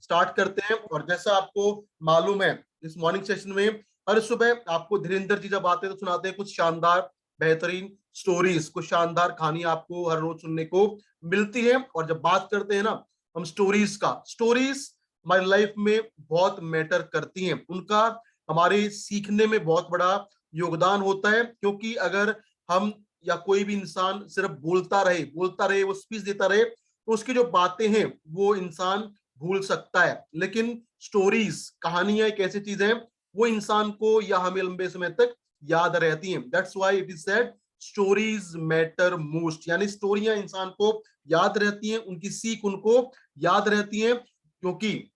Start करते हैं। और जैसा आपको मालूम है, इस मॉर्निंग सेशन में हर सुबह आपको धीरेन्द्र जी जब आते हैं तो सुनाते हैं कुछ शानदार बेहतरीन स्टोरीज, कुछ शानदार कहानियां आपको हर रोज सुनने को मिलती है। और जब बात करते हैं ना हम स्टोरीज का, स्टोरीज हमारी लाइफ में बहुत मैटर करती हैं, उनका हमारे सीखने में बहुत बड़ा योगदान होता है। क्योंकि अगर हम या कोई भी इंसान सिर्फ बोलता रहे, वो स्पीच देता रहे, तो उसकी जो बातें हैं वो इंसान भूल सकता है। लेकिन स्टोरीज, कहानियां एक ऐसी चीज है वो इंसान को या हमें लंबे समय तक याद रहती हैं। That's why it is said stories matter most, यानी स्टोरियां इंसान को याद रहती हैं, उनकी सीख उनको याद रहती है। क्योंकि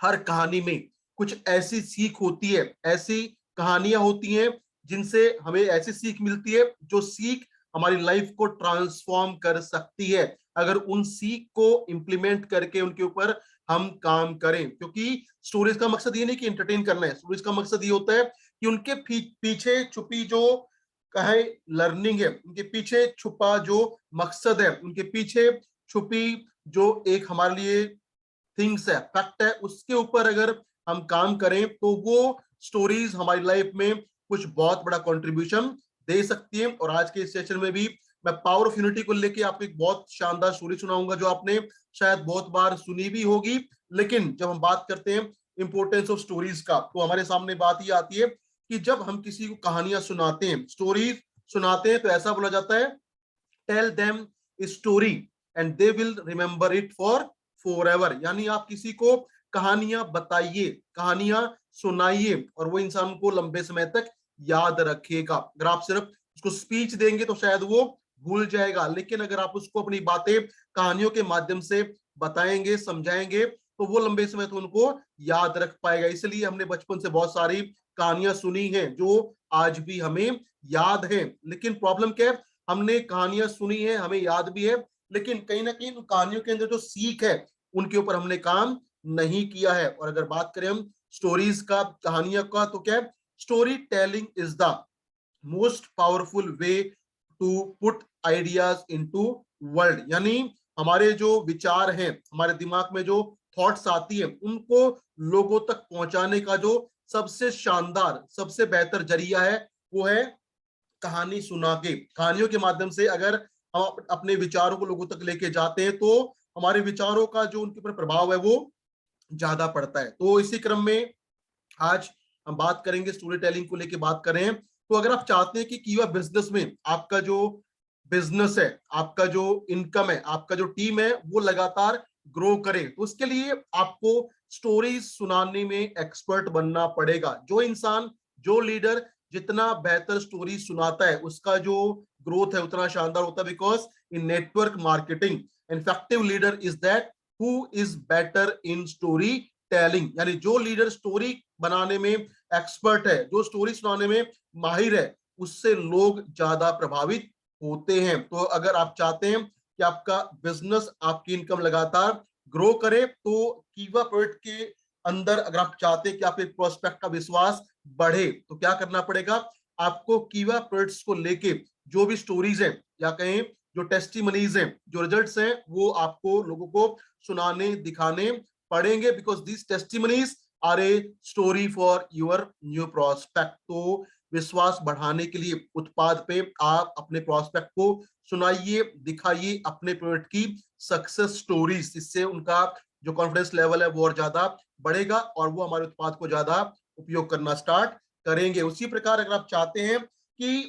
हर कहानी में कुछ ऐसी सीख होती है, ऐसी कहानियां होती हैं जिनसे हमें ऐसी सीख मिलती है जो सीख हमारी लाइफ को ट्रांसफॉर्म कर सकती है, अगर उन सीख को इंप्लीमेंट करके उनके ऊपर हम काम करें। क्योंकि स्टोरीज का मकसद ये नहीं कि एंटरटेन करना है, स्टोरीज का मकसद ये होता है कि उनके पीछे छुपी जो कहे लर्निंग है, उनके पीछे छुपा जो मकसद है, उनके पीछे छुपी जो एक हमारे लिए थिंग्स है, फैक्ट है, उसके ऊपर अगर हम काम करें तो वो स्टोरीज हमारी लाइफ में कुछ बहुत बड़ा कंट्रीब्यूशन दे सकती है। और आज के इस सेशन में भी मैं पावर ऑफ यूनिटी को लेके आपको एक बहुत शानदार स्टोरी सुनाऊंगा जो आपने शायद बहुत बार सुनी भी होगी। लेकिन जब हम बात करते हैं इंपॉर्टेंस ऑफ स्टोरीज का, तो हमारे सामने बात ये आती है कि जब हम किसी को कहानियां सुनाते हैं, स्टोरीज सुनाते हैं, तो ऐसा बोला जाता है tell them story and they will remember it forever. यानी आप किसी को कहानियां बताइए, कहानियां सुनाइए, और वो इंसान को लंबे समय तक याद रखेगा। अगर आप सिर्फ उसको स्पीच देंगे तो शायद वो भूल जाएगा, लेकिन अगर आप उसको अपनी बातें कहानियों के माध्यम से बताएंगे, समझाएंगे, तो वो लंबे समय तक उनको याद रख पाएगा। इसलिए हमने बचपन से बहुत सारी कहानियां सुनी हैं जो आज भी हमें याद है। लेकिन प्रॉब्लम क्या है, हमने कहानियां सुनी है, हमें याद भी है, लेकिन कहीं ना कहीं उन कहानियों के अंदर जो सीख है उनके ऊपर हमने काम नहीं किया है। और अगर बात करें हम स्टोरीज का, कहानियों का, तो क्या है, story telling is the most powerful way to put ideas into world. यानी हमारे जो विचार हैं, हमारे दिमाग में जो थॉट्स आती है, उनको लोगों तक पहुंचाने का जो सबसे शानदार, सबसे बेहतर जरिया है वो है कहानी सुना के। कहानियों के माध्यम से अगर हम अपने विचारों को लोगों तक लेके जाते हैं तो हमारे विचारों का जो उनके ऊपर प्रभाव है वो ज्यादा पड़ता है। तो इसी क्रम में आज हम बात करेंगे, स्टोरी टेलिंग को लेके बात करें। तो अगर आप चाहते हैं कि कीवा बिजनेस में आपका जो बिजनेस है, आपका जो इनकम है, आपका जो टीम है वो लगातार ग्रो करे, तो उसके लिए आपको स्टोरीज सुनाने में एक्सपर्ट बनना पड़ेगा। जो इंसान, जो लीडर जितना बेहतर स्टोरी सुनाता है उसका जो ग्रोथ है उतना शानदार होता है। Because in network marketing effective leader is that who is better in story telling. यानी जो लीडर स्टोरी बनाने में एक्सपर्ट है, जो स्टोरी सुनाने में माहिर है, उससे लोग ज्यादा प्रभावित होते हैं। तो अगर आप चाहते हैं कि आपका बिजनेस, आपकी इनकम लगातार ग्रो करे, तो कीवा प्रोडक्ट के अंदर अगर आप चाहते हैं कि आपके प्रोस्पेक्ट का विश्वास बढ़े, तो क्या करना पड़ेगा, आपको कीवा प्रोडक्ट्स को लेके जो भी स्टोरीज हैं या कहें जो टेस्टिमनीज हैं, जो रिजल्ट्स हैं, वो आपको लोगों को सुनाने, दिखाने पढ़ेंगे। Because this testimonies are a story for your new prospect. तो विश्वास बढ़ाने के लिए उत्पाद पे आप अपने प्रोस्पेक्ट को सुनाइए, दिखाइए अपने प्रोडक्ट की सक्सेस स्टोरीज। इससे उनका जो कॉन्फिडेंस लेवल है वो और ज्यादा बढ़ेगा और वो हमारे उत्पाद को ज्यादा उपयोग करना स्टार्ट करेंगे। उसी प्रकार अगर आप चाहते हैं कि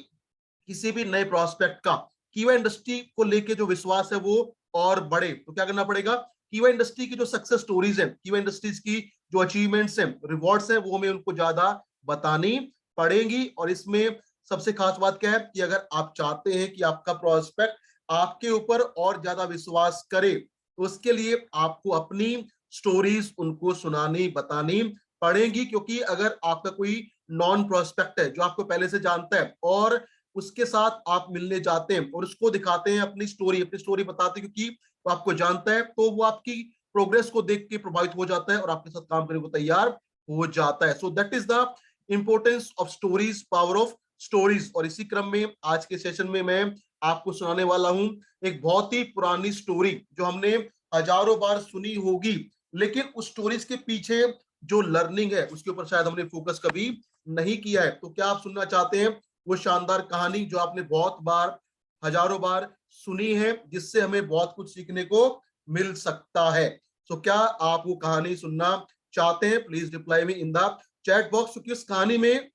किसी भी नए प्रोस्पेक्ट का कीवा इंडस्ट्री को लेके जो विश्वास है वो और बढ़े, तो क्या करना पड़ेगा, कीवा इंडस्ट्री की जो सक्सेस स्टोरीज है, कीवा इंडस्ट्रीज की जो अचीवमेंट्स हैं, रिवॉर्ड्स हैं, वो हमें उनको ज्यादा बतानी पड़ेंगी। और इसमें सबसे खास बात क्या है कि अगर आप चाहते हैं कि आपका प्रोस्पेक्ट आपके ऊपर और ज्यादा विश्वास करे, तो उसके लिए आपको अपनी स्टोरीज उनको सुनानी, बतानी पड़ेंगी। क्योंकि अगर आपका कोई नॉन प्रोस्पेक्ट है जो आपको पहले से जानता है और उसके साथ आप मिलने जाते हैं और उसको दिखाते हैं अपनी स्टोरी बताते हैं, क्योंकि वो आपको जानता है, तो वो आपकी प्रोग्रेस को देख के प्रभावित हो जाता है और आपके साथ काम करने को तैयार हो जाता है। सो that is the importance of stories, power of stories. और इसी क्रम में आज के सेशन में मैं आपको सुनाने वाला हूं एक बहुत ही पुरानी स्टोरी जो हमने हजारों बार सुनी होगी, लेकिन उस स्टोरीज के पीछे जो लर्निंग है उसके ऊपर शायद हमने फोकस कभी नहीं किया है। तो क्या आप सुनना चाहते हैं वो शानदार कहानी जो आपने बहुत बार, हजारों बार सुनी है, जिससे हमें बहुत कुछ सीखने को मिल सकता है? तो क्या आप वो कहानी सुनना चाहते हैं? Please reply me in the chat box. क्योंकि उस कहानी में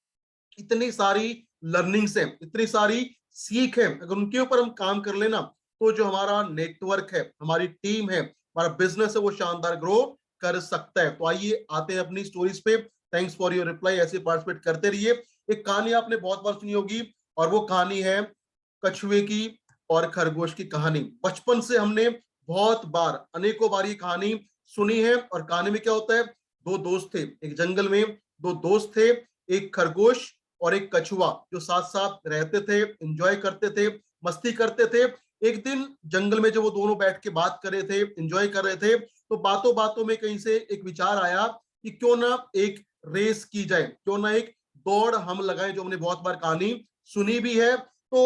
इतनी सारी लर्निंग्स हैं, इतनी सारी सीख है, अगर उनके ऊपर हम काम कर लेना तो जो हमारा नेटवर्क है, हमारी टीम है, हमारा बिजनेस है, वो शानदार ग्रो कर सकता है। तो आइए आते हैं अपनी स्टोरीज पे। थैंक्स फॉर योर रिप्लाई, ऐसे पार्टिसिपेट करते रहिए। एक कहानी आपने बहुत बार सुनी होगी और वो कहानी है कछुए की और खरगोश की कहानी। बचपन से हमने बहुत बार, अनेकों बार ये कहानी सुनी है। और कहानी में क्या होता है, दो दोस्त थे एक जंगल में, दो दोस्त थे, एक खरगोश और एक कछुआ, जो साथ साथ रहते थे, एंजॉय करते थे, मस्ती करते थे। एक दिन जंगल में जो वो दोनों बैठ के बात कर रहे थे, एंजॉय कर रहे थे, तो बातों बातों में कहीं से एक विचार आया कि क्यों ना एक रेस की जाए, क्यों ना एक दौड़ हम लगाएं, जो हमने बहुत बार कहानी सुनी भी है। तो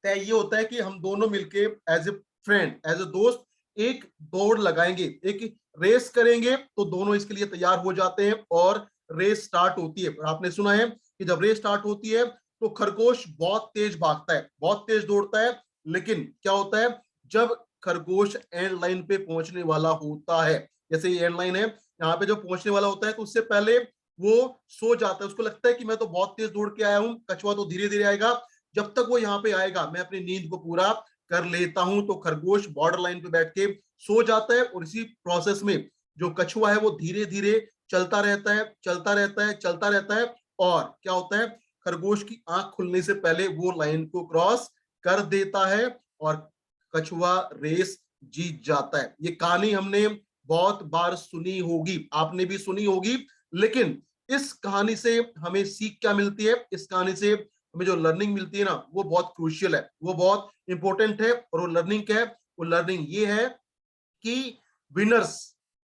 तय ये होता है कि हम दोनों मिलके as a friend, as a दोस्त, एक दौड़ लगाएंगे, एक रेस करेंगे। तो दोनों इसके लिए तैयार हो जाते हैं और रेस स्टार्ट होती है। और आपने सुना है कि जब रेस स्टार्ट होती है तो खरगोश बहुत तेज भागता है, बहुत तेज दौड़ता है। लेकिन क्या होता है, जब खरगोश एंड लाइन पे पहुंचने वाला होता है, जैसे ये एंड लाइन है, यहाँ पे जो पहुंचने वाला होता है, तो उससे पहले वो सो जाता है। उसको लगता है कि मैं तो बहुत तेज दौड़ के आया हूँ, कछुआ तो धीरे धीरे आएगा, जब तक वो यहाँ पे आएगा मैं अपनी नींद को पूरा कर लेता हूं। तो खरगोश बॉर्डर लाइन पे बैठ के सो जाता है और इसी प्रोसेस में जो कछुआ है वो धीरे धीरे चलता रहता है, चलता रहता है, चलता रहता है। और क्या होता है, खरगोश की आंख खुलने से पहले वो लाइन को क्रॉस कर देता है और कछुआ रेस जीत जाता है। ये कहानी हमने बहुत बार सुनी होगी, आपने भी सुनी होगी। लेकिन इस कहानी से हमें सीख क्या मिलती है, इस कहानी से हमें जो लर्निंग मिलती है ना, वो बहुत क्रूशियल है, वो बहुत इंपॉर्टेंट है। और वो लर्निंग क्या है, वो लर्निंग ये है कि विनर्स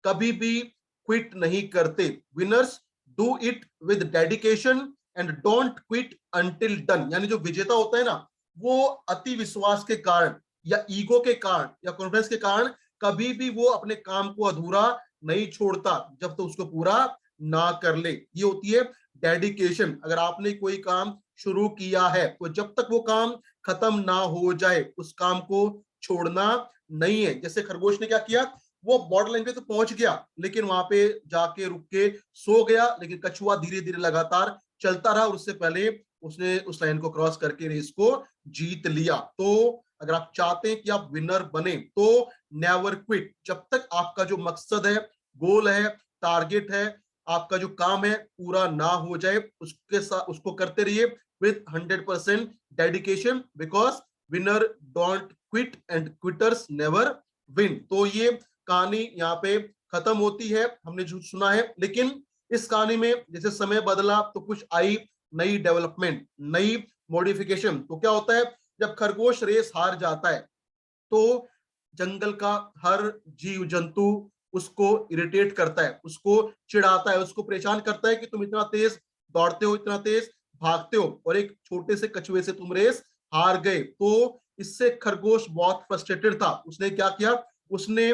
कभी भी क्विट नहीं करते। Winners do it with dedication and don't quit until done. यानी जो विजेता होता है ना, वो अति विश्वास के कारण या ईगो के कारण या कॉन्फिडेंस के कारण कभी भी वो अपने काम को अधूरा नहीं छोड़ता जब तक तो उसको पूरा ना कर ले। ये होती है डेडिकेशन। अगर आपने कोई काम शुरू किया है तो जब तक वो काम खत्म ना हो जाए उस काम को छोड़ना नहीं है। जैसे खरगोश ने क्या किया, वो बॉर्डर लाइन पे तो पहुंच गया, लेकिन वहां पे जाके रुक के सो गया। लेकिन कछुआ धीरे धीरे लगातार चलता रहा और उससे पहले उसने उस लाइन को क्रॉस करके रेस को जीत लिया। तो अगर आप चाहते हैं कि आप विनर बने तो नेवर क्विट। जब तक आपका जो मकसद है, गोल है, टारगेट है, आपका जो काम है पूरा ना हो जाए, उसके साथ उसको करते रहिए with 100% dedication, because winner don't quit and quitters never win। तो ये कहानी यहाँ पे खत्म होती है, हमने जो सुना है। लेकिन इस कहानी में जैसे समय बदला तो कुछ आई नई डेवलपमेंट, नई मॉडिफिकेशन। तो क्या होता है, जब खरगोश रेस हार जाता है तो जंगल का हर जीव जंतु उसको इरिटेट करता है, उसको चिढ़ाता है, उसको परेशान करता है कि तुम इतना तेज दौड़ते हो, इतना तेज भागते हो और एक छोटे से कछुए से तुम रेस हार गए। तो इससे खरगोश बहुत फ्रस्ट्रेटेड था। उसने क्या किया, उसने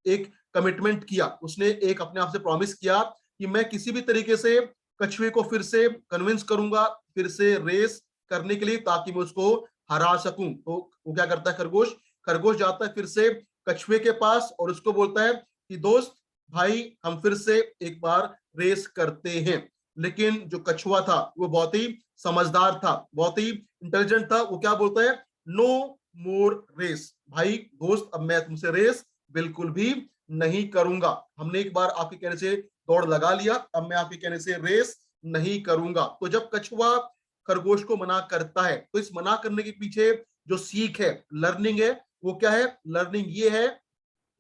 एक कमिटमेंट किया, उसने एक अपने आप से प्रॉमिस किया कि मैं किसी भी तरीके से कछुए को फिर से कन्विंस करूंगा, फिर से रेस करने के लिए, ताकि मैं उसको हरा सकूं। तो वो क्या करता है, खरगोश खरगोश जाता है फिर से कछुए के पास और उसको बोलता है कि दोस्त भाई, हम फिर से एक बार रेस करते हैं। लेकिन जो कछुआ था वो बहुत ही समझदार था, बहुत ही इंटेलिजेंट था। वो क्या बोलता है, नो मोर रेस। भाई दोस्त, अब मैं तुमसे रेस बिल्कुल भी नहीं करूंगा। हमने एक बार आपके कहने से दौड़ लगा लिया, अब मैं आपके कहने से रेस नहीं करूंगा। तो जब कछुआ खरगोश को मना करता है तो इस मना करने के पीछे जो सीख है, लर्निंग है, वो क्या है, लर्निंग ये है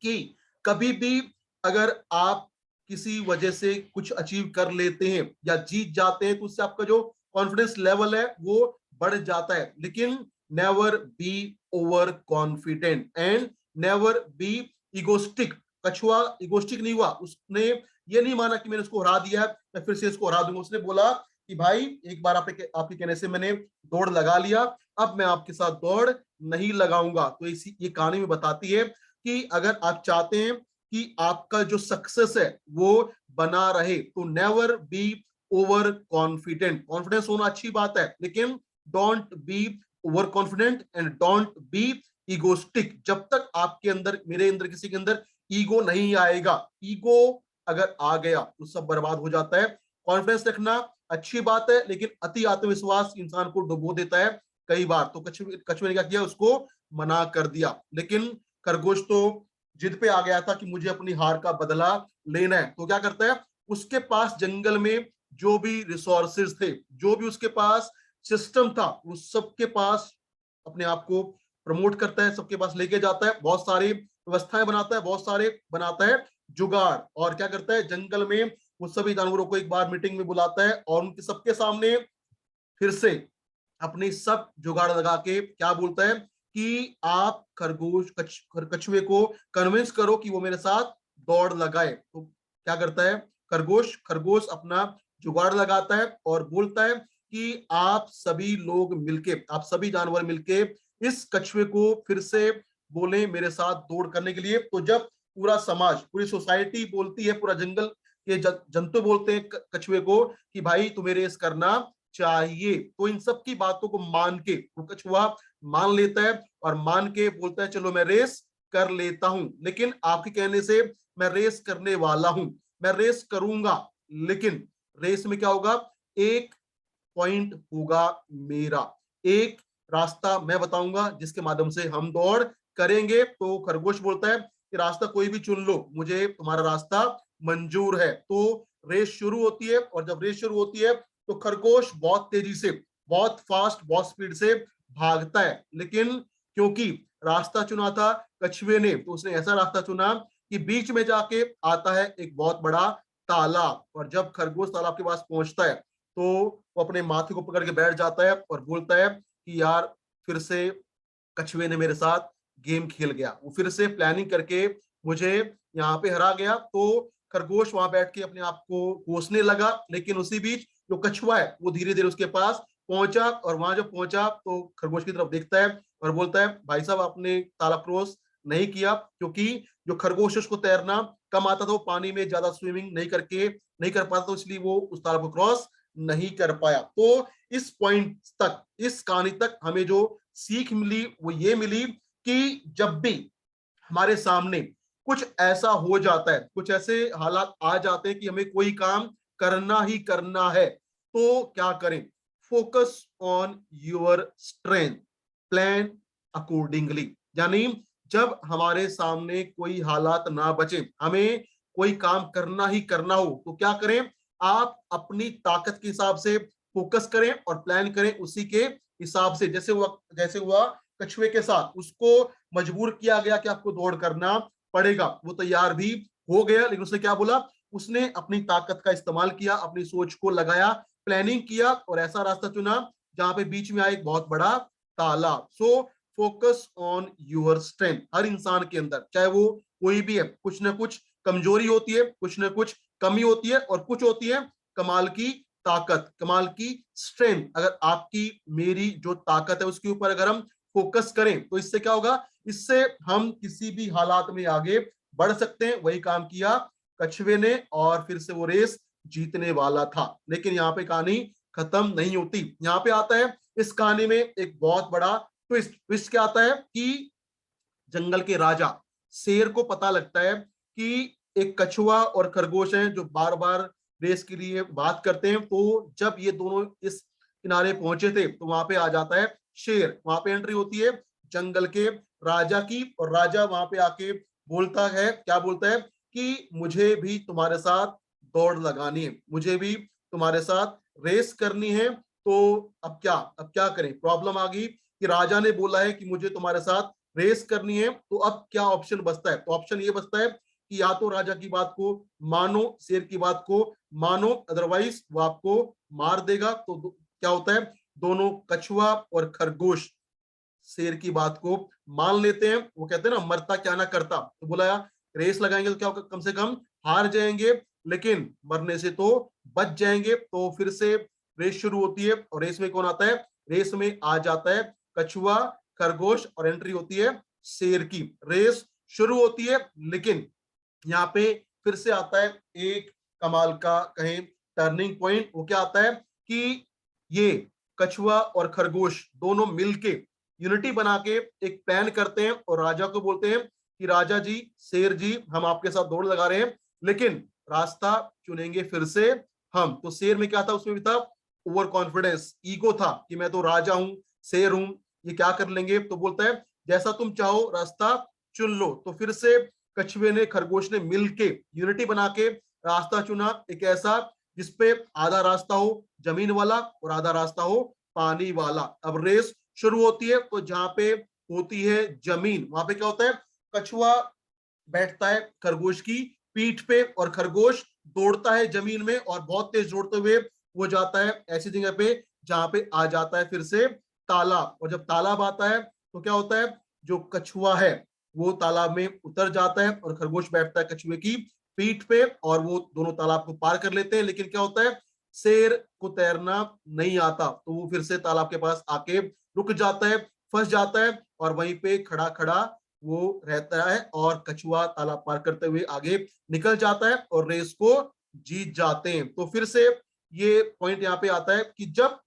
कि कभी भी अगर आप किसी वजह से कुछ अचीव कर लेते हैं या जीत जाते हैं तो उससे आपका जो कॉन्फिडेंस लेवल है वो बढ़ जाता है। लेकिन never be over confident and never be egoistic. कछुआ इगोस्टिक नहीं हुआ, उसने ये नहीं माना कि मैंने उसको हरा दिया है, मैं फिर से इसको हरा दूंगा। उसने बोला कि भाई एक बार आपके कहने से मैंने दौड़ लगा लिया, अब मैं आपके साथ दौड़ नहीं लगाऊंगा। तो इसी ये कहानी में बताती है कि अगर आप चाहते हैं कि आपका जो सक्सेस है वो बना रहे। तो never be over confident. Confidence होना अच्छी बात है, लेकिन don't be over confident and don't be egoistic. जब तक आपके अंदर, मेरे अंदर, किसी के अंदर ईगो नहीं आएगा, ईगो अगर आ गया तो सब बर्बाद हो जाता है। कॉन्फिडेंस रखना अच्छी बात है, लेकिन अति आत्मविश्वास इंसान को डुबो देता है कई बार। तो कछुए ने क्या किया, उसको मना कर दिया। लेकिन खरगोश तो जिद पे आ गया था कि मुझे अपनी हार का बदला लेना है। तो क्या करता है, उसके पास जंगल में जो भी रिसोर्सेज थे, जो भी उसके पास सिस्टम था, उस सबके पास अपने आप को प्रमोट करता है, सबके पास लेके जाता है, बहुत सारी व्यवस्थाएं बनाता है, बहुत सारे बनाता है जुगाड़। और क्या करता है, जंगल में वो सभी जानवरों को एक बार मीटिंग में बुलाता है और उनके सबके सामने फिर से अपनी सब जुगाड़ लगा के क्या बोलता है कि आप कछुए को कन्विंस करो कि वो मेरे साथ दौड़ लगाए। तो क्या करता है खरगोश, खरगोश अपना जुगाड़ लगाता है और बोलता है कि आप सभी लोग मिलके, आप सभी जानवर मिलके इस कछुए को फिर से बोले मेरे साथ दौड़ करने के लिए। तो जब पूरा समाज, पूरी सोसाइटी बोलती है, पूरा जंगल के जंतु बोलते हैं कछुए को कि भाई तुम्हें रेस करना चाहिए, तो इन सब की बातों को मान के वो कछुआ मान लेता है और मान के बोलता है चलो मैं रेस कर लेता हूं। लेकिन आपके कहने से मैं रेस करने वाला हूं, मैं रेस करूंगा, लेकिन रेस में क्या होगा, एक पॉइंट होगा मेरा, एक रास्ता मैं बताऊंगा जिसके माध्यम से हम दौड़ करेंगे। तो खरगोश बोलता है कि रास्ता कोई भी चुन लो, मुझे तुम्हारा रास्ता मंजूर है। तो रेस शुरू होती है और जब रेस शुरू होती है तो खरगोश बहुत तेजी से, बहुत फास्ट, बहुत स्पीड से भागता है। लेकिन क्योंकि रास्ता चुना था कछुए ने, तो उसने ऐसा रास्ता चुना कि बीच में जाके आता है एक बहुत बड़ा तालाब। और जब खरगोश तालाब के पास पहुंचता है तो वो अपने माथे को पकड़ के बैठ जाता है और बोलता है कि यार फिर से कछुए ने मेरे साथ गेम खेल गया, वो फिर से प्लानिंग करके मुझे यहाँ पे हरा गया। तो खरगोश वहां बैठ के अपने आप को कोसने लगा, लेकिन उसी बीच जो कछुआ है वो धीरे धीरे उसके पास पहुंचा। और वहां जब पहुंचा तो खरगोश की तरफ देखता है और बोलता है भाई साहब आपने तालाब क्रॉस नहीं किया, क्योंकि जो खरगोश है उसको तैरना कम आता था, वो पानी में ज्यादा स्विमिंग नहीं कर पाता, तो इसलिए वो उस तालाब को क्रॉस नहीं कर पाया। तो इस पॉइंट तक, इस कहानी तक हमें जो सीख मिली वो ये मिली कि जब भी हमारे सामने कुछ ऐसा हो जाता है, कुछ ऐसे हालात आ जाते हैं कि हमें कोई काम करना ही करना है, तो क्या करें, focus on your strength, plan accordingly. यानी जब हमारे सामने कोई हालात ना बचे, हमें कोई काम करना ही करना हो, तो क्या करें, आप अपनी ताकत के हिसाब से फोकस करें और प्लान करें उसी के हिसाब से। जैसे हुआ कछुए के साथ, उसको मजबूर किया गया कि आपको दौड़ करना पड़ेगा, वो तैयार भी हो गया, लेकिन उसने क्या बोला, उसने अपनी ताकत का इस्तेमाल किया, अपनी सोच को लगाया, प्लानिंग किया और ऐसा रास्ता चुना जहां पे बीच में आया एक बहुत बड़ा तालाब। So focus on your strength. हर इंसान के अंदर, चाहे वो कोई भी है, कुछ ना कुछ कमजोरी होती है, कुछ ना कुछ कमी होती है, और कुछ होती है कमाल की ताकत, कमाल की स्ट्रेंथ। अगर आपकी मेरी जो ताकत है उसके ऊपर अगर हम फोकस करें तो इससे क्या होगा, इससे हम किसी भी हालात में आगे बढ़ सकते हैं। वही काम किया कछुए ने और फिर से वो रेस जीतने वाला था। लेकिन यहाँ पे कहानी खत्म नहीं होती, यहाँ पे आता है इस कहानी में एक बहुत बड़ा ट्विस्ट। ट्विस्ट क्या आता है कि जंगल के राजा शेर को पता लगता है कि एक कछुआ और खरगोश हैं जो बार बार रेस के लिए बात करते हैं। तो जब ये दोनों इस किनारे पहुंचे थे तो वहां पे आ जाता है शेर, वहां पे एंट्री होती है जंगल के राजा की, और राजा वहां पे आके बोलता है, क्या बोलता है कि मुझे भी तुम्हारे साथ दौड़ लगानी है, मुझे भी तुम्हारे साथ रेस करनी है। तो अब क्या करें, प्रॉब्लम आ गई कि राजा ने बोला है कि मुझे तुम्हारे साथ रेस करनी है, तो अब क्या ऑप्शन बचता है, तो ऑप्शन ये बचता है कि या तो राजा की बात को मानो, शेर की बात को मानो, अदरवाइज वो आपको मार देगा। तो क्या होता है, दोनों कछुआ और खरगोश शेर की बात को मान लेते हैं। वो कहते हैं ना, मरता क्या ना करता, तो बोला यार रेस लगाएंगे तो क्या होगा, कम से कम हार जाएंगे लेकिन मरने से तो बच जाएंगे। तो फिर से रेस शुरू होती है और रेस में कौन आता है, रेस में आ जाता है कछुआ, खरगोश और एंट्री होती है शेर की। रेस शुरू होती है लेकिन यहाँ पे फिर से आता है एक कमाल का कहें टर्निंग पॉइंट। वो क्या आता है कि ये कछुआ और खरगोश दोनों मिलके यूनिटी बना के एक प्लान करते हैं और राजा को बोलते हैं कि राजा जी, शेर जी, हम आपके साथ दौड़ लगा रहे हैं, लेकिन रास्ता चुनेंगे फिर से हम। तो शेर में क्या था, उसमें भी था ओवर कॉन्फिडेंस, ईगो था कि मैं तो राजा हूं, शेर हूं, ये क्या कर लेंगे। तो बोलता है जैसा तुम चाहो रास्ता चुन लो। तो फिर से कछुए ने खरगोश ने मिलके यूनिटी बना के रास्ता चुना, एक ऐसा जिसपे आधा रास्ता हो जमीन वाला और आधा रास्ता हो पानी वाला। अब रेस शुरू होती है, तो जहां पे होती है जमीन, वहां पे क्या होता है, कछुआ बैठता है खरगोश की पीठ पे और खरगोश दौड़ता है जमीन में और बहुत तेज दौड़ते हुए वो जाता है ऐसी जगह पे जहां पे आ जाता है फिर से तालाब। और जब तालाब आता है तो क्या होता है, जो कछुआ है वो तालाब में उतर जाता है और खरगोश बैठता है कछुए की पीठ पे और वो दोनों तालाब को पार कर लेते हैं। लेकिन क्या होता है, शेर को तैरना नहीं आता, तो वो फिर से तालाब के पास आके रुक जाता है, फंस जाता है और वहीं पे खड़ा खड़ा वो रहता है और कछुआ तालाब पार करते हुए आगे निकल जाता है और रेस को जीत जाते हैं। तो फिर से ये पॉइंट यहाँ पे आता है कि जब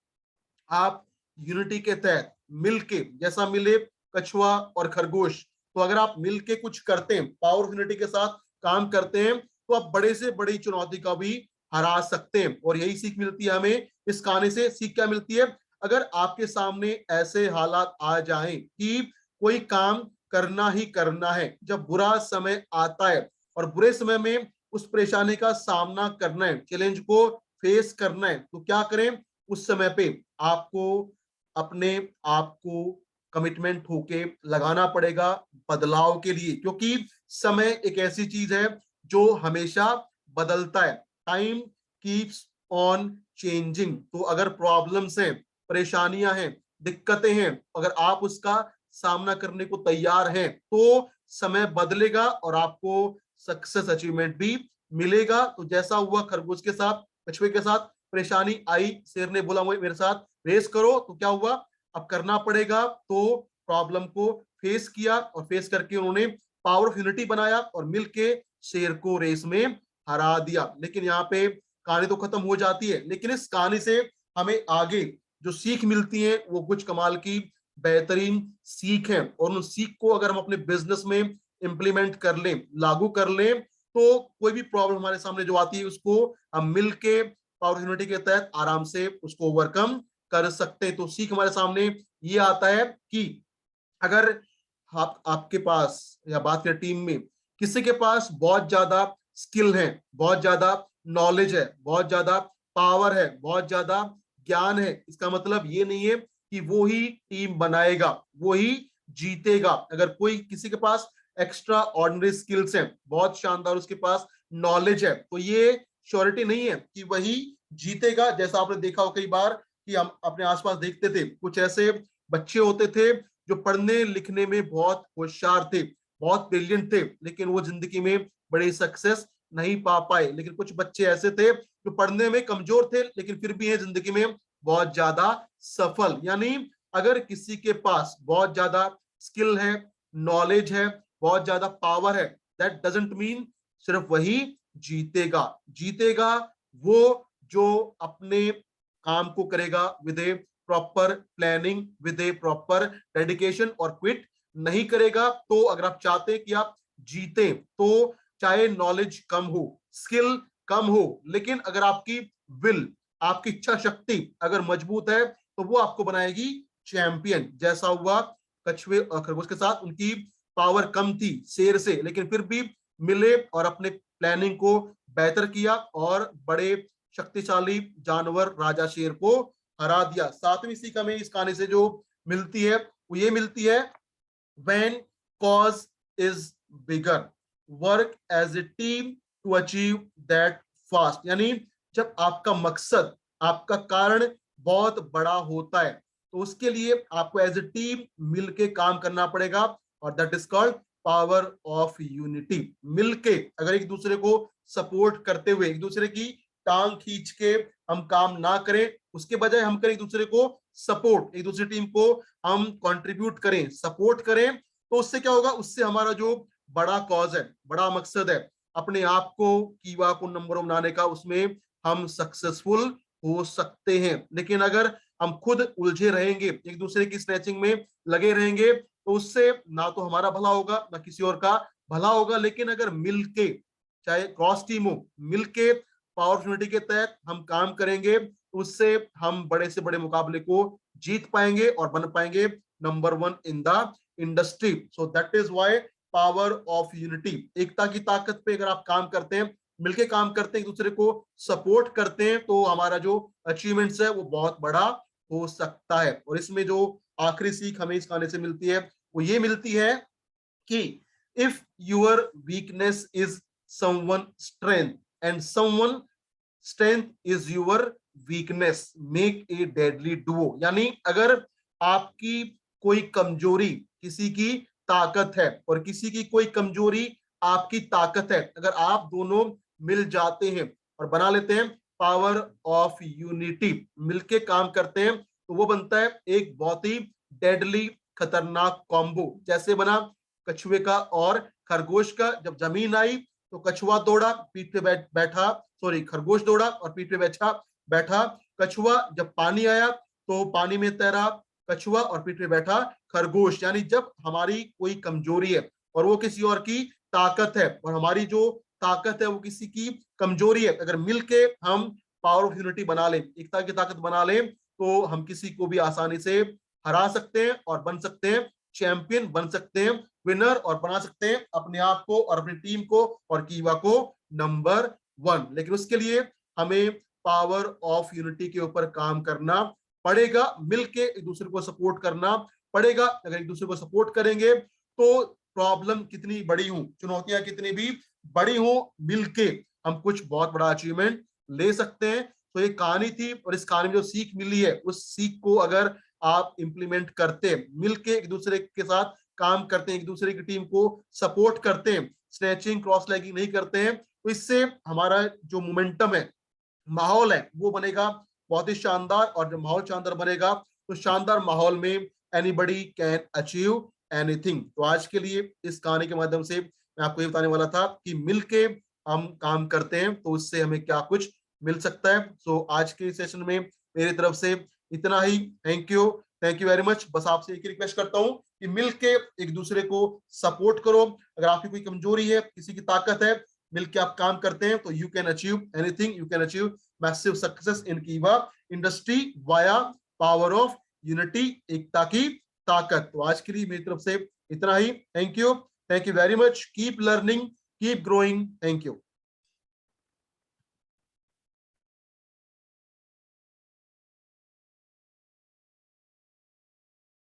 आप यूनिटी के तहत मिलके, जैसा मिले कछुआ और खरगोश, तो अगर आप मिलके कुछ करते हैं, पावर ऑफ यूनिटी के साथ काम करते हैं, तो आप बड़े से बड़ी चुनौती का भी हरा सकते हैं। और यही सीख मिलती है हमें इस कहानी से। सीख क्या मिलती है, अगर आपके सामने ऐसे हालात आ जाएं कि कोई काम करना ही करना है, जब बुरा समय आता है और बुरे समय में उस परेशानी का सामना करना है, चैलेंज को फेस करना है, तो क्या करें, उस समय पे आपको अपने आप को कमिटमेंट होके लगाना पड़ेगा बदलाव के लिए, क्योंकि समय एक ऐसी चीज है जो हमेशा बदलता है। Time keeps on changing. तो अगर प्रॉब्लम्स हैं, परेशानियां हैं, दिक्कतें हैं, अगर आप उसका सामना करने को तैयार हैं, तो समय बदलेगा और आपको सक्सेस अचीवमेंट भी मिलेगा। तो जैसा हुआ खरगोश के साथ, कछुए के साथ, परेशानी आई, शेर ने बोला मेरे साथ रेस करो, तो क्या हुआ, अब करना पड़ेगा। तो प्रॉब्लम को फेस किया और फेस करके उन्होंने पावर ऑफ यूनिटी बनाया और मिलके शेर को रेस में हरा दिया। लेकिन यहाँ पे कहानी तो खत्म हो जाती है, लेकिन इस कहानी से हमें आगे जो सीख मिलती है वो कुछ कमाल की बेहतरीन सीख है। और उन सीख को अगर हम अपने बिजनेस में इंप्लीमेंट कर लें, लागू कर लें, तो कोई भी प्रॉब्लम हमारे सामने जो आती है उसको हम मिलके पावर यूनिटी के तहत आराम से उसको ओवरकम कर सकते हैं। तो सीख हमारे सामने ये आता है कि अगर आपके पास या बात करें टीम में, किसी के पास बहुत ज्यादा स्किल है, बहुत ज्यादा नॉलेज है, बहुत ज्यादा पावर है, बहुत ज्यादा ज्ञान है, इसका मतलब ये नहीं है कि वो ही टीम बनाएगा, वो ही जीतेगा। अगर कोई किसी के पास एक्स्ट्रा ऑर्डिनरी स्किल्स हैं, बहुत शानदार उसके पास नॉलेज है, तो ये श्योरिटी नहीं है कि वही जीतेगा। जैसा आपने देखा हो कई बार कि हम अपने आसपास देखते थे, कुछ ऐसे बच्चे होते थे जो पढ़ने लिखने में बहुत होशियार थे, बहुत ब्रिलियंट थे, लेकिन वो जिंदगी में बड़ी सक्सेस नहीं पा पाए। लेकिन कुछ बच्चे ऐसे थे जो पढ़ने में कमजोर थे लेकिन फिर भी है जिंदगी में बहुत ज्यादा सफल। यानी अगर किसी के पास बहुत ज्यादा स्किल है, नॉलेज है, बहुत ज्यादा पावर है, दैट डजंट मीन सिर्फ वही जीतेगा। जीतेगा वो जो अपने काम को करेगा with A proper planning, with A proper dedication, और क्विट नहीं करेगा। तो अगर आप चाहते हैं कि आप जीते, तो चाहे नॉलेज कम हो, स्किल कम हो, लेकिन अगर आपकी विल, आपकी इच्छा शक्ति अगर मजबूत है, तो वो आपको बनाएगी चैंपियन। जैसा हुआ कछुए और खरगोश के साथ, उनकी पावर कम थी शेर से, लेकिन फिर भी मिले और अपने प्लानिंग को बेहतर किया और बड़े शक्तिशाली जानवर राजा शेर को हरा दिया। सातवीं सीख हमें इस कहानी से जो मिलती है वो ये मिलती है, when cause is bigger, work as a team to achieve that fast। यानी जब आपका मकसद, आपका कारण बहुत बड़ा होता है, तो उसके लिए आपको एज ए टीम मिलके काम करना पड़ेगा और that is called power of unity. मिलके अगर एक दूसरे को सपोर्ट करते हुए, एक दूसरे की टांग खींच के हम काम ना करें, उसके बजाय हम करें एक दूसरे को सपोर्ट, एक दूसरी टीम को हम कंट्रीब्यूट करें, सपोर्ट करें, तो उससे क्या होगा, उससे हमारा जो बड़ा कॉज है, बड़ा मकसद है, अपने आप को, कीवा को नंबर वन बनाने का, उसमें हम सक्सेसफुल हो सकते हैं। लेकिन अगर हम खुद उलझे रहेंगे, एक दूसरे की स्नैचिंग में लगे रहेंगे, तो उससे ना तो हमारा भला होगा ना किसी और का भला होगा। लेकिन अगर मिलके, चाहे क्रॉस टीम हो, मिलके पावर यूनिटी के तहत हम काम करेंगे, उससे हम बड़े से बड़े मुकाबले को जीत पाएंगे और बन पाएंगे number one in the industry. So that is why power of unity, एकता की ताकत पे अगर आप काम करते हैं, मिलके काम करते हैं, एक दूसरे को सपोर्ट करते हैं, तो हमारा जो अचीवमेंट्स है वो बहुत बड़ा हो सकता है। और इसमें जो आखिरी सीख हमें इस गाने से मिलती है वो ये मिलती है कि if your weakness is someone strength and someone strength is your weakness, make a deadly Duo. यानी अगर आपकी कोई कमजोरी किसी की ताकत है और किसी की कोई कमजोरी आपकी ताकत है, अगर आप दोनों मिल जाते हैं और बना लेते हैं पावर ऑफ यूनिटी, मिलके काम करते हैं, तो वो बनता है एक बहुत ही डेडली खतरनाक कॉम्बो। जैसे बना कछुए का और खरगोश का। जब जमीन आई तो कछुआ दौड़ा, पीठ पे बैठा, सॉरी, खरगोश दौड़ा और पीठ पे बैठा कछुआ। जब पानी आया तो पानी में तैरा कछुआ और पीठ पे बैठा खरगोश। यानी जब हमारी कोई कमजोरी है और वो किसी और की ताकत है, और हमारी जो ताकत है वो किसी की कमजोरी है, अगर मिलके हम पावर ऑफ यूनिटी बना लें, एकता की ताकत बना लें, तो हम किसी को भी आसानी से हरा सकते हैं और बन सकते हैं चैंपियन, बन सकते हैं विनर, और बना सकते हैं अपने आप को और अपनी टीम को और कीवा को नंबर वन। लेकिन उसके लिए हमें पावर ऑफ यूनिटी के ऊपर काम करना पड़ेगा, मिलके एक दूसरे को सपोर्ट करना पड़ेगा। अगर एक दूसरे को सपोर्ट करेंगे तो प्रॉब्लम कितनी बड़ी हो, चुनौतियां कितनी भी बड़ी हो, मिलके हम कुछ बहुत बड़ा अचीवमेंट ले सकते हैं। तो ये कहानी थी, और इस कहानी में जो सीख मिली है उस सीख को अगर आप इंप्लीमेंट करते हैं, मिलके एक दूसरे के साथ काम करते हैं, एक दूसरे की टीम को सपोर्ट करते हैं, स्नैचिंग क्रॉस लेगिंग नहीं करते हैं, तो इससे हमारा जो मोमेंटम है, माहौल है, वो बनेगा बहुत ही शानदार। और जब माहौल शानदार बनेगा तो शानदार माहौल में एनीबडी कैन अचीव एनीथिंग। तो आज के लिए इस कहानी के माध्यम से मैं आपको ये बताने वाला था कि मिलके हम काम करते हैं तो उससे हमें क्या कुछ मिल सकता है। सो आज के सेशन में मेरी तरफ से इतना ही। Thank you very much. बस आपसे एक रिक्वेस्ट करता हूँ कि मिलके एक दूसरे को सपोर्ट करो। अगर आपकी कोई कमजोरी है, किसी की ताकत है, मिलके आप काम करते हैं तो you can achieve anything, you can achieve massive success in कीवा industry via power of unity, एकता की ताकत। तो आज के लिए मेरी तरफ से इतना ही। Thank you very much. Keep learning, keep growing. Thank you.